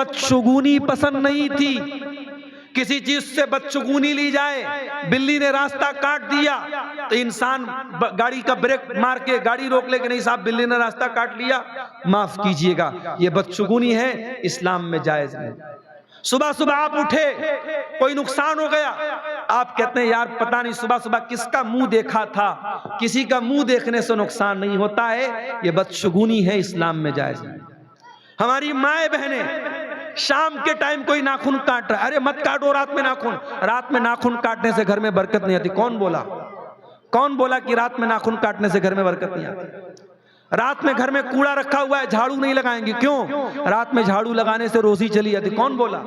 بدشگونی پسند نہیں تھی، کسی چیز سے بدشگونی لی جائے، بلی نے راستہ کاٹ دیا تو انسان گاڑی کا بریک مار کے گاڑی روک لے کہ نہیں صاحب بلی نے راستہ کاٹ لیا معاف کیجئے گا، یہ بدشگونی ہے، اسلام میں جائز نہیں۔ صبح صبح آپ اٹھے، کوئی نقصان ہو گیا، آپ کہتے ہیں یار پتہ نہیں صبح صبح کس کا منہ دیکھا تھا، کسی کا منہ دیکھنے سے نقصان نہیں ہوتا ہے، یہ بدشگونی ہے، اسلام میں جائز نہیں۔ ہماری مائیں بہنیں شام کے ٹائم کوئی ناخن کاٹ رہا ہے، ارے مت کاٹو رات میں ناخن، رات میں ناخن کاٹنے سے گھر میں برکت نہیں آتی۔ کون بولا؟ کون بولا کہ رات میں ناخن کاٹنے سے گھر میں برکت نہیں آتی؟ رات میں گھر میں کوڑا رکھا ہوا ہے، جھاڑو نہیں لگائیں گے، کیوں؟ رات میں جھاڑو لگانے سے روزی چلی جاتی۔ کون بولا؟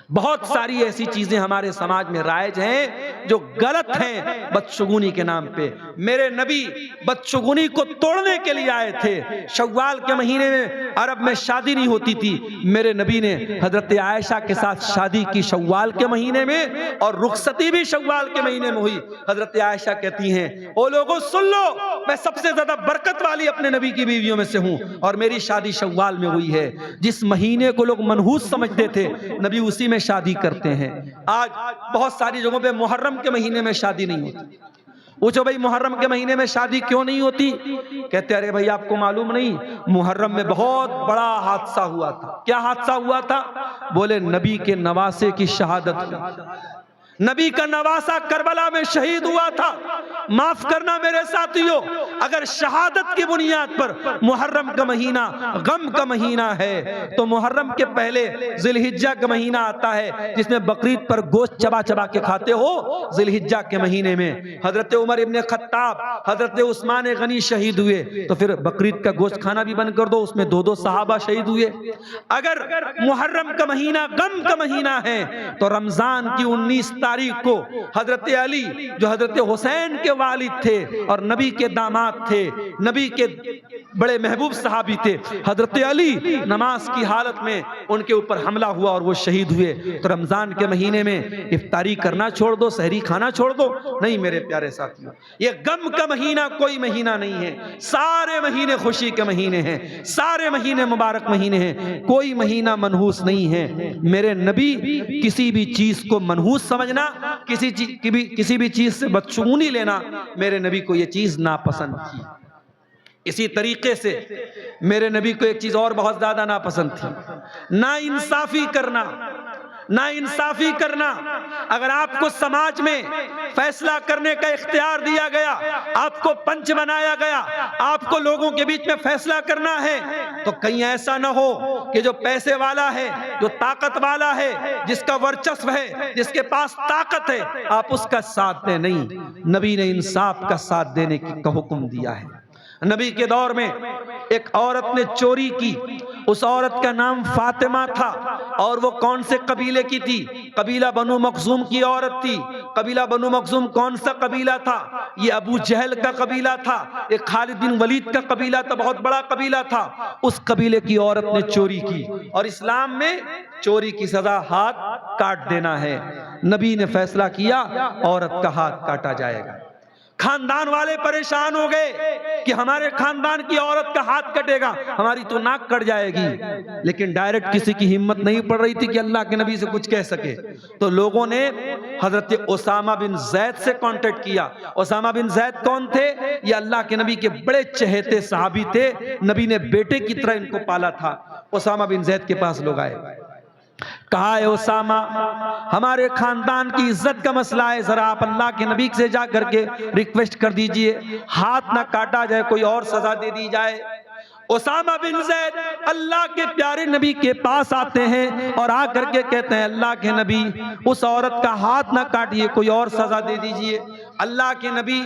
بہت ساری ایسی چیزیں ہمارے سماج میں رائج ہیں جو غلط ہیں بدشگونی کے نام پہ۔ میرے نبی بدشگونی کو توڑنے کے لیے آئے تھے۔ شوال کے مہینے میں عرب میں شادی نہیں ہوتی تھی، میرے نبی نے حضرت عائشہ کے ساتھ شادی کی شوال کے مہینے میں، اور رخصتی بھی شوال کے مہینے میں ہوئی۔ حضرت عائشہ کہتی ہیں او لوگوں سن لو، میں سب سے زیادہ برکت والی اپنے نبی کی بیویوں میں سے ہوں، اور میری شادی شوال میں ہوئی ہے۔ جس مہینے کو لوگ منحوس سمجھتے تھے نبی اسی میں شادی کرتے ہیں۔ آج بہت ساری جگہوں پہ محرم کے مہینے میں شادی نہیں ہوتی۔ پوچھو بھائی محرم کے مہینے میں شادی کیوں نہیں ہوتی؟ کہتے ارے بھائی آپ کو معلوم نہیں، محرم میں بہت بڑا حادثہ ہوا تھا۔ کیا حادثہ ہوا تھا؟ بولے نبی کے نواسے کی شہادت ہوئی۔ نبی کا نواسا کربلا میں شہید ہوا تھا۔ معاف کرنا میرے ساتھیوں، اگر شہادت کی بنیاد پر محرم کا مہینہ غم کا مہینہ ہے تو محرم کے پہلے ذی الحجہ کا مہینہ آتا ہے جس میں بقرعید پر گوشت چبا چبا کے کھاتے ہو۔ ذی الحجہ کے مہینے میں حضرت عمر ابن خطاب، حضرت عثمان غنی شہید ہوئے، تو پھر بقرعید کا گوشت کھانا بھی بند کر دو، اس میں دو دو صحابہ شہید ہوئے۔ اگر محرم کا مہینہ غم کا مہینہ ہے تو رمضان کی 19 تاریخ کو حضرت علی جو حضرت حسین کے والد تھے اور نبی کے داماد تھے، نبی کے بڑے محبوب صحابی تھے، حضرت علی نماز کی حالت میں ان کے اوپر حملہ ہوا اور وہ شہید ہوئے۔ تو رمضان کے مہینے میں افطاری کرنا چھوڑ دو، سحری کھانا چھوڑ دو؟ نہیں میرے پیارے ساتھیوں، یہ غم کا مہینہ کوئی مہینہ نہیں ہے، سارے مہینے خوشی کے مہینے ہیں، سارے مہینے مبارک مہینے ہیں، کوئی مہینہ منحوس نہیں ہے۔ میرے نبی کسی بھی چیز کو منحوس سمجھنا، کسی بھی چیز سے بدشگونی لینا، میرے نبی کو یہ چیز ناپسند تھی۔ اسی طریقے سے میرے نبی کو ایک چیز اور بہت زیادہ ناپسند تھی، نا انصافی کرنا۔ نا انصافی کرنا، اگر آپ کو سماج میں فیصلہ کرنے کا اختیار دیا گیا، آپ کو پنچ بنایا گیا، آپ کو لوگوں کے بیچ میں فیصلہ کرنا ہے، تو کہیں ایسا نہ ہو کہ جو پیسے والا ہے، جو طاقت والا ہے، جس کا ورچسو ہے، جس کے پاس طاقت ہے، آپ اس کا ساتھ دیں۔ نہیں، نبی نے انصاف کا ساتھ دینے کا حکم دیا ہے۔ نبی کے دور میں ایک عورت نے چوری کی، اس عورت کا نام فاطمہ تھا، اور وہ کون سے قبیلے کی تھی؟ قبیلہ بنو مخزوم کی عورت تھی۔ قبیلہ بنو مخزوم کون سا قبیلہ تھا؟ یہ ابو جہل کا قبیلہ تھا، ایک خالد بن ولید کا قبیلہ تھا، بہت بڑا قبیلہ تھا۔ اس قبیلے کی عورت نے چوری کی، اور اسلام میں چوری کی سزا ہاتھ کاٹ دینا ہے۔ نبی نے فیصلہ کیا عورت کا ہاتھ کاٹا جائے گا۔ خاندان والے پریشان ہو گئے کہ ہمارے خاندان کی عورت کا ہاتھ کٹے گا، ہماری تو ناک کٹ جائے گی، لیکن ڈائریکٹ کسی کی ہمت نہیں پڑ رہی تھی کہ اللہ کے نبی سے کچھ کہہ سکے۔ تو لوگوں نے حضرت اسامہ بن زید سے کانٹیکٹ کیا۔ اسامہ بن زید کون تھے؟ یہ اللہ کے نبی کے بڑے چہیتے صحابی تھے، نبی نے بیٹے کی طرح ان کو پالا تھا۔ اسامہ بن زید کے پاس لوگ آئے، کہا اے اسامہ، ہمارے خاندان کی عزت کا مسئلہ ہے، ذرا آپ اللہ کے نبی سے جا کر کے ریکویسٹ کر دیجئے ہاتھ نہ کاٹا جائے، کوئی اور سزا دے دی جائے۔ اسامہ بن زید اللہ کے پیارے نبی کے پاس آتے ہیں اور آ کر کے کہتے ہیں اللہ کے نبی اس عورت کا ہاتھ نہ کاٹیے، کوئی اور سزا دے دیجئے۔ اللہ کے نبی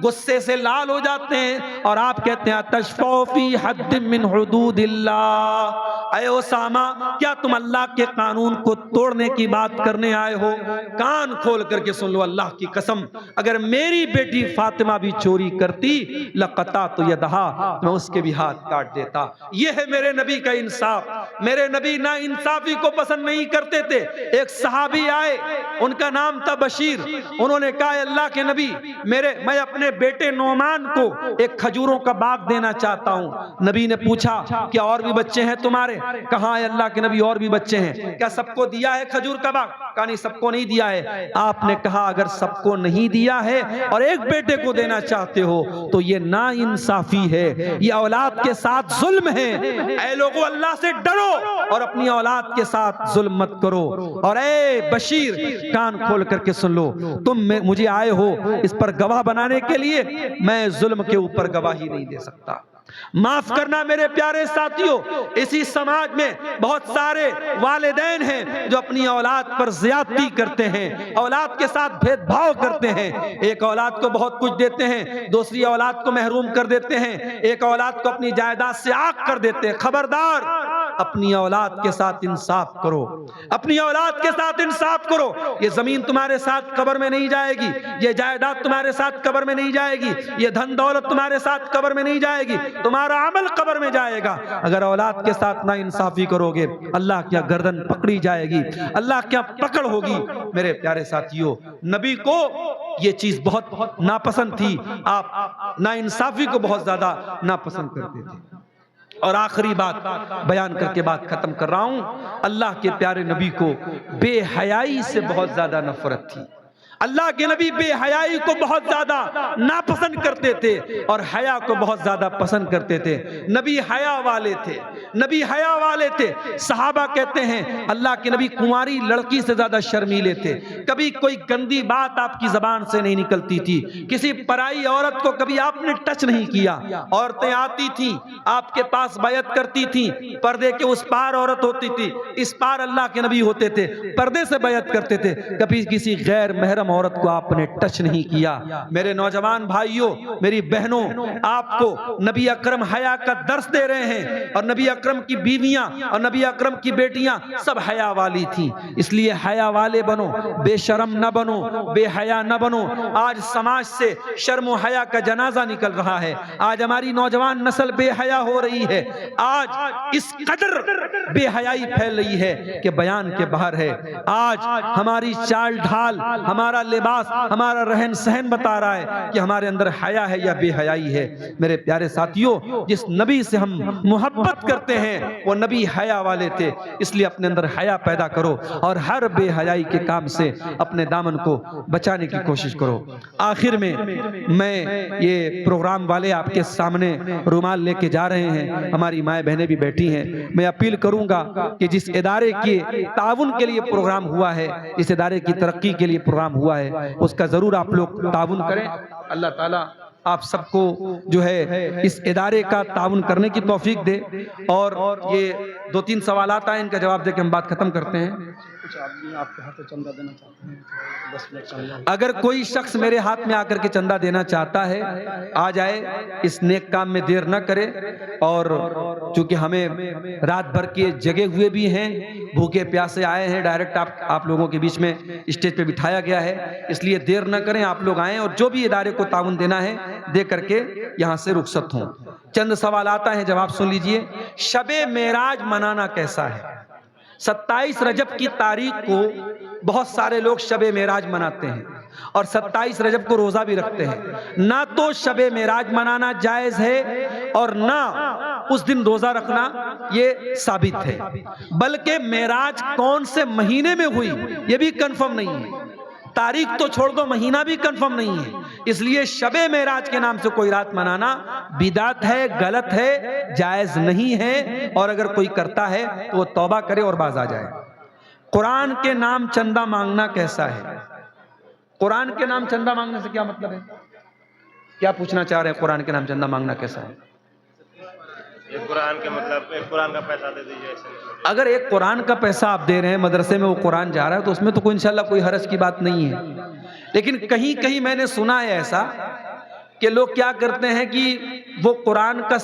غصے سے لال ہو جاتے ہیں اور آپ کہتے ہیں تشفع فی حد من حدود اللہ، اے اسامہ کیا تم اللہ کے قانون کو توڑنے کی بات کرنے آئے ہو؟ کان کھول کر کے سن لو، اللہ کی قسم اگر میری بیٹی فاطمہ بھی چوری کرتی لقطعت یدہا، میں اس کے بھی ہاتھ کاٹ دیتا۔ یہ ہے میرے نبی کا انصاف۔ میرے نبی نا انصافی کو پسند نہیں کرتے تھے۔ ایک صحابی آئے، ان کا نام تھا بشیر، انہوں نے کہا اللہ کے نبی میں اپنے بیٹے نعمان کو ایک کھجوروں کا باغ دینا چاہتا ہوں۔ نبی نے پوچھا کیا اور بھی بچے ہیں تمہارے؟ کہاں ہے اللہ کے نبی اور بھی بچے ہیں، کیا سب کو دیا ہے کھجور کا باغ؟ کہا نہیں، سب کو نہیں دیا ہے۔ آپ نے کہا اگر سب کو نہیں دیا ہے اور ایک بیٹے کو دینا چاہتے ہو تو یہ نا انصافی ہے، یہ اولاد کے ساتھ ظلم ہے۔ اے لوگو اللہ سے ڈرو اور اپنی اولاد کے ساتھ ظلم مت کرو۔ اور اے بشیر کان کھول کر کے سن لو، تم مجھے آئے ہو اس پر گواہ بنانے کے لیے، میں ظلم کے اوپر گواہی نہیں دے سکتا۔ معاف کرنا میرے پیارے ساتھیوں، اسی سماج میں بہت سارے والدین ہیں جو اپنی اولاد پر زیادتی کرتے ہیں، اولاد کے ساتھ بھید بھاؤ کرتے ہیں۔ ایک اولاد کو بہت کچھ دیتے ہیں، دوسری اولاد کو محروم کر دیتے ہیں، ایک اولاد کو اپنی جائیداد سے عاق کر دیتے ہیں۔ خبردار، اپنی اولاد کے ساتھ انصاف کرو، اپنی اولاد کے ساتھ انصاف کرو۔ یہ زمین تمہارے ساتھ قبر میں نہیں جائے گی، یہ جائیداد تمہارے ساتھ قبر میں نہیں جائے گی، یہ دھن دولت تمہارے ساتھ قبر میں نہیں جائے گی، تمہارا عمل قبر میں جائے گا۔ اگر اولاد کے ساتھ نا انصافی کرو گے، اللہ کیا گردن پکڑی جائے گی، اللہ کیا پکڑ ہوگی۔ میرے پیارے ساتھیوں، نبی کو یہ چیز بہت ناپسند تھی، آپ نا انصافی کو بہت زیادہ ناپسند کرتے تھے۔ اور آخری بات بیان کر کے بات ختم کر رہا ہوں، اللہ کے پیارے نبی کو بے حیائی سے بہت زیادہ نفرت تھی۔ اللہ کے نبی بے حیائی کو بہت زیادہ ناپسند کرتے تھے اور حیا کو بہت زیادہ پسند کرتے تھے۔ نبی حیا والے تھے، نبی حیا والے تھے۔ صحابہ کہتے ہیں اللہ کے نبی کنواری لڑکی سے زیادہ شرمیلے تھے، کبھی کوئی گندی بات آپ کی زبان سے نہیں نکلتی تھی، کسی پرائی عورت کو کبھی آپ نے ٹچ نہیں کیا۔ عورتیں آتی تھیں آپ کے پاس بیعت کرتی تھیں، پردے کے اس پار عورت ہوتی تھی، اس پار اللہ کے نبی ہوتے تھے، پردے سے بیعت کرتے تھے، کبھی کسی غیر محرم عورت کو آپ نے ٹچ نہیں کیا۔ میرے نوجوان بھائیوں، میری بہنوں، آپ کو نبی اکرم حیا کا درس دے رہے ہیں، اور نبی اکرم کی بیویاں اور نبی اکرم کی بیٹیاں سب حیا والی تھیں، اس لیے حیا والے بنو، بے شرم نہ بنو، بے حیا نہ بنو۔ آج سماج سے شرم و حیا کا جنازہ نکل رہا ہے، آج ہماری نوجوان نسل بے حیا ہو رہی ہے، آج اس قدر بے حیائی پھیل رہی ہے کہ بیان کے باہر ہے۔ آج ہماری چال ڈھال، ہمارا لباس، ہمارا رہن سہن بتا رہا ہے کہ ہمارے اندر حیا ہے یا بے حیائی ہے۔ میرے پیارے ساتھیوں، جس نبی سے ہم محبت کرتے ہیں وہ نبی حیا والے تھے، اس لیے اپنے اندر حیا پیدا کرو اور ہر بے حیائی کے کام سے اپنے دامن کو بچانے کی کوشش کرو۔ آخر میں یہ پروگرام والے آپ کے سامنے رومال لے کے جا رہے ہیں، ہماری مائیں بہنیں بھی بیٹھی ہیں، میں اپیل کروں گا کہ جس ادارے کے تعاون کے لیے پروگرام ہوا ہے، اس ادارے کی ترقی کے لیے پروگرام ہوا ہے، اس کا ضرور آپ لوگ تعاون کریں۔ اللہ تعالیٰ آپ سب کو جو ہے اس ادارے کا تعاون کرنے کی توفیق دے۔ اور یہ 2-3 سوالات آئے، ان کا جواب دے کے ہم بات ختم کرتے ہیں۔ کچھ آدمی آپ کے ہاتھ سے چندہ دینا چاہتے ہیں، 10 منٹ چندہ۔ اگر کوئی شخص میرے ہاتھ میں آ کر کے چندہ دینا چاہتا ہے، آ جائے، اس نیک کام میں دیر نہ کرے۔ اور چونکہ ہمیں رات بھر کے جگے ہوئے بھی ہیں، بھوکے پیاسے آئے ہیں، ڈائریکٹ آپ لوگوں کے بیچ میں اسٹیج پہ بٹھایا گیا ہے، اس لیے دیر نہ کریں، آپ لوگ آئیں اور جو بھی ادارے کو تعاون دینا ہے دے کر کے یہاں سے رخصت ہوں۔ چند سوالات ہیں، جواب سن لیجئے۔ شب معراج منانا کیسا ہے؟ 27 رجب کی تاریخ کو بہت سارے لوگ شب معراج مناتے ہیں اور 27 رجب کو روزہ بھی رکھتے ہیں۔ نہ تو شب معراج منانا جائز ہے اور نہ اس دن روزہ رکھنا یہ ثابت ہے، بلکہ معراج کون سے مہینے میں ہوئی یہ بھی کنفرم نہیں ہے، تاریخ تو چھوڑ دو، مہینہ بھی کنفرم نہیں ہے۔ اس لیے شب معراج کے نام سے کوئی رات منانا بدعت ہے، غلط ہے، جائز نہیں ہے، اور اگر کوئی کرتا ہے تو وہ توبہ کرے اور باز آ جائے۔ قرآن کے نام چندہ مانگنا کیسا ہے؟ قرآن کے نام چندہ مانگنے سے کیا مطلب ہے؟ کیا پوچھنا چاہ رہے ہیں؟ قرآن کے نام چندہ مانگنا کیسا ہے؟ قرآن کے مطلب قرآن کا پیسہ دے دیجیے۔ اگر ایک قرآن کا پیسہ آپ دے رہے ہیں، مدرسے میں وہ قرآن جا رہا ہے، تو اس میں تو انشاءاللہ کوئی حرج کی بات نہیں ہے، لیکن کہیں میں نے سنا ہے ایسا کہ لوگ کیا کرتے ہیں کہ وہ قرآن کا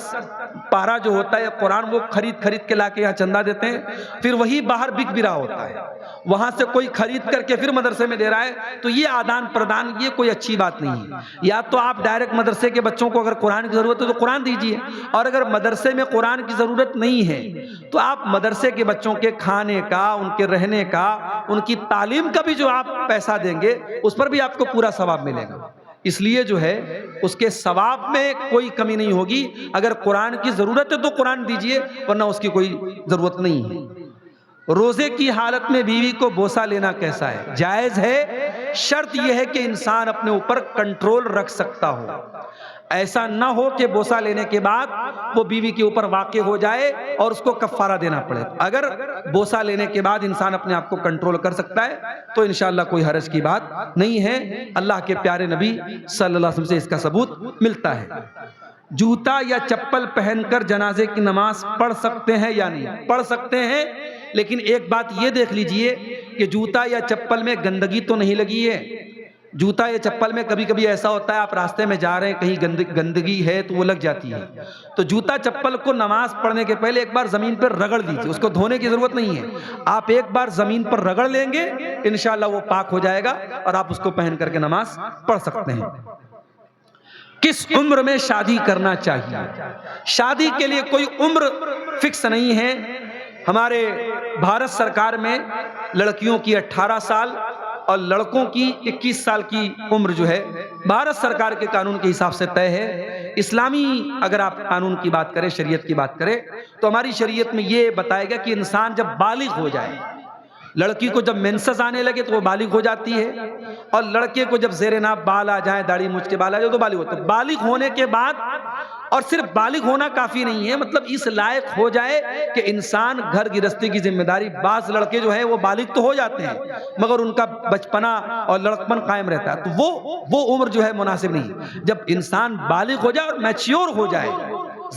پارا جو ہوتا ہے، قرآن وہ خرید کے لا کے یہاں چندہ دیتے ہیں، پھر وہی باہر بک بھی رہا ہوتا ہے، وہاں سے کوئی خرید کر کے پھر مدرسے میں دے رہا ہے، تو یہ آدان پردان یہ کوئی اچھی بات نہیں ہے۔ یا تو آپ ڈائریکٹ مدرسے کے بچوں کو اگر قرآن کی ضرورت ہے تو قرآن دیجئے، اور اگر مدرسے میں قرآن کی ضرورت نہیں ہے تو آپ مدرسے کے بچوں کے کھانے کا، ان کے رہنے کا، ان کی تعلیم کا بھی جو آپ پیسہ دیں گے اس پر بھی آپ کو پورا ثواب ملے گا۔ اس لیے جو ہے اس کے ثواب میں کوئی کمی نہیں ہوگی. اگر قرآن کی ضرورت ہے تو قرآن دیجئے، ورنہ اس کی کوئی ضرورت نہیں ہے. روزے کی حالت میں بیوی کو بوسہ لینا کیسا ہے؟ جائز ہے، شرط یہ ہے کہ انسان اپنے اوپر کنٹرول رکھ سکتا ہو. ایسا نہ ہو کہ بوسہ لینے کے بعد وہ بیوی کے اوپر واقع ہو جائے اور اس کو کفارہ دینا پڑے. اگر بوسہ لینے کے بعد انسان اپنے آپ کو کنٹرول کر سکتا ہے تو انشاءاللہ کوئی حرج کی بات نہیں ہے. اللہ کے پیارے نبی صلی اللہ علیہ وسلم سے اس کا ثبوت ملتا ہے. جوتا یا چپل پہن کر جنازے کی نماز پڑھ سکتے ہیں یا نہیں؟ پڑھ سکتے ہیں، لیکن ایک بات یہ دیکھ لیجئے کہ جوتا یا چپل میں گندگی تو نہیں لگی ہے. جوتا یا چپل میں کبھی کبھی ایسا ہوتا ہے آپ راستے میں جا رہے ہیں، کہیں گندگی ہے تو وہ لگ جاتی ہے. تو جوتا چپل کو نماز پڑھنے کے پہلے ایک بار زمین پر رگڑ دیجئے، اس کو دھونے کی ضرورت نہیں ہے. آپ ایک بار زمین پر رگڑ لیں گے انشاءاللہ وہ پاک ہو جائے گا اور آپ اس کو پہن کر کے نماز پڑھ سکتے ہیں. کس عمر میں شادی کرنا چاہیے؟ شادی کے لیے کوئی عمر فکس نہیں ہے. ہمارے بھارت سرکار میں لڑکیوں کی 18 سال اور لڑکوں کی 21 سال کی عمر جو ہے بھارت سرکار کے قانون کے حساب سے طے ہے. اسلامی اگر آپ قانون کی بات کریں، شریعت کی بات کریں تو ہماری شریعت میں یہ بتایا گیا کہ انسان جب بالغ ہو جائے، لڑکی کو جب مینسس آنے لگے تو وہ بالغ ہو جاتی ہے، اور لڑکے کو جب زیر ناف بال آ جائیں، داڑھی مچھ کے بال آ جائے تو بالغ ہوتا ہے. بالغ ہونے کے بعد، اور صرف بالغ ہونا کافی نہیں ہے، مطلب اس لائق ہو جائے کہ انسان گھر گرہستی کی ذمہ داری. بعض لڑکے جو ہیں وہ بالغ تو ہو جاتے ہیں مگر ان کا بچپنا اور لڑکپن قائم رہتا ہے، تو وہ عمر جو ہے مناسب نہیں. جب انسان بالغ ہو جائے اور میچیور ہو جائے،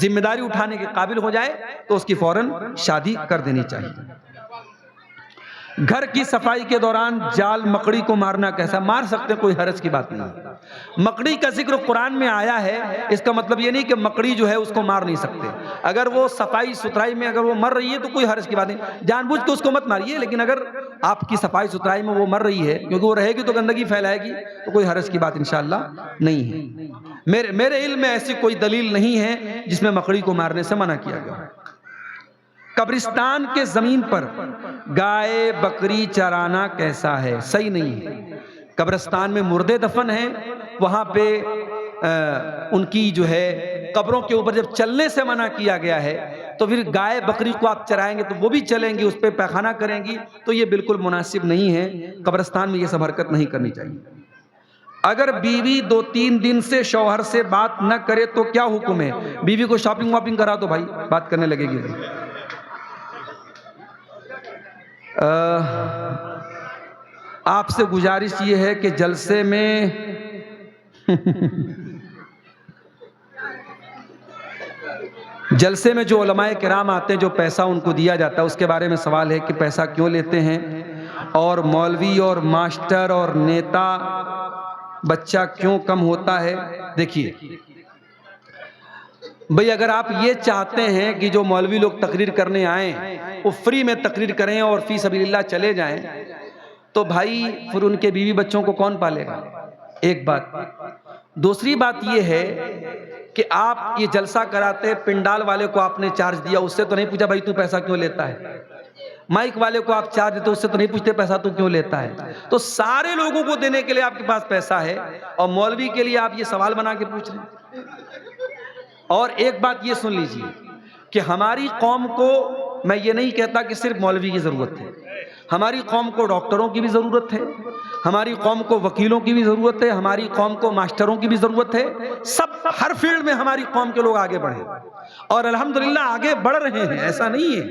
ذمہ داری اٹھانے کے قابل ہو جائے تو اس کی فوراً شادی کر دینی چاہیے. گھر کی صفائی کے دوران جال مکڑی کو مارنا کیسا؟ مار سکتے ہیں، کوئی حرج کی بات نہیں. مکڑی کا ذکر قرآن میں آیا ہے، اس کا مطلب یہ نہیں کہ مکڑی جو ہے اس کو مار نہیں سکتے. اگر وہ صفائی ستھرائی میں اگر وہ مر رہی ہے تو کوئی حرج کی بات نہیں. جان بوجھ کے اس کو مت ماریے، لیکن اگر آپ کی صفائی ستھرائی میں وہ مر رہی ہے کیونکہ وہ رہے گی تو گندگی پھیلائے گی تو کوئی حرج کی بات انشاءاللہ نہیں ہے. میرے علم میں ایسی کوئی دلیل نہیں ہے جس میں مکڑی کو مارنے سے منع کیا گیا. قبرستان کے زمین پر گائے بکری چرانا کیسا ہے؟ صحیح نہیں ہے. قبرستان میں مردے دفن ہیں، وہاں پہ ان کی جو ہے قبروں کے اوپر جب چلنے سے منع کیا گیا ہے تو پھر گائے بکری کو آپ چرائیں گے تو وہ بھی چلیں گی، اس پہ پیخانہ کریں گی، تو یہ بالکل مناسب نہیں ہے. قبرستان میں یہ سب حرکت نہیں کرنی چاہیے. اگر بیوی 2-3 دن سے شوہر سے بات نہ کرے تو کیا حکم ہے؟ بیوی کو شاپنگ واپنگ کرا دو بھائی، بات کرنے لگے گی. آپ سے گزارش یہ ہے کہ جلسے میں جو علماء کرام آتے ہیں، جو پیسہ ان کو دیا جاتا ہے، اس کے بارے میں سوال ہے کہ پیسہ کیوں لیتے ہیں، اور مولوی اور ماسٹر اور نیتا بچہ کیوں کم ہوتا ہے؟ دیکھیے بھئی، اگر آپ یہ چاہتے ہیں کہ جو مولوی لوگ تقریر کرنے آئیں وہ فری میں تقریر کریں اور فی سبیل اللہ چلے جائیں تو بھائی پھر ان کے بیوی بچوں کو کون پالے گا؟ ایک بات. دوسری بات یہ ہے کہ آپ یہ جلسہ کراتے، پنڈال والے کو آپ نے چارج دیا، اس سے تو نہیں پوچھا بھائی تو پیسہ کیوں لیتا ہے. مائک والے کو آپ چارج دیتے، اس سے تو نہیں پوچھتے پیسہ تو کیوں لیتا ہے. تو سارے لوگوں کو دینے کے لیے آپ کے پاس پیسہ ہے اور مولوی کے لیے آپ یہ سوال بنا کے پوچھ رہے ہیں. اور ایک بات یہ سن لیجیے کہ ہماری قوم کو، میں یہ نہیں کہتا کہ صرف مولوی کی ضرورت ہے، ہماری قوم کو ڈاکٹروں کی بھی ضرورت ہے، ہماری قوم کو وکیلوں کی بھی ضرورت ہے، ہماری قوم کو ماسٹروں کی بھی ضرورت ہے. سب ہر فیلڈ میں ہماری قوم کے لوگ آگے بڑھیں اور الحمدللہ آگے بڑھ رہے ہیں. ایسا نہیں ہے،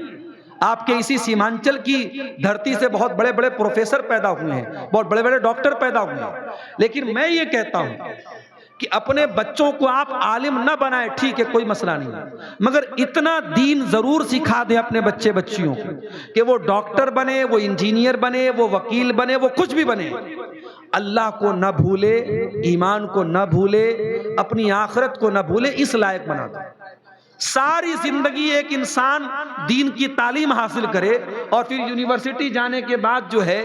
آپ کے اسی سیمانچل کی دھرتی سے بہت بڑے بڑے پروفیسر پیدا ہوئے ہیں، بہت بڑے بڑے ڈاکٹر پیدا ہوئے ہیں. لیکن میں یہ کہتا ہوں کہ اپنے بچوں کو آپ عالم نہ بنائیں، ٹھیک ہے کوئی مسئلہ نہیں، مگر اتنا دین ضرور سکھا دیں اپنے بچیوں کو کہ وہ ڈاکٹر بنے، وہ انجینئر بنے، وہ وکیل بنے، وہ کچھ بھی بنے، اللہ کو نہ بھولے، ایمان کو نہ بھولے، اپنی آخرت کو نہ بھولے، اس لائق بنا دو. ساری زندگی ایک انسان دین کی تعلیم حاصل کرے اور پھر یونیورسٹی جانے کے بعد جو ہے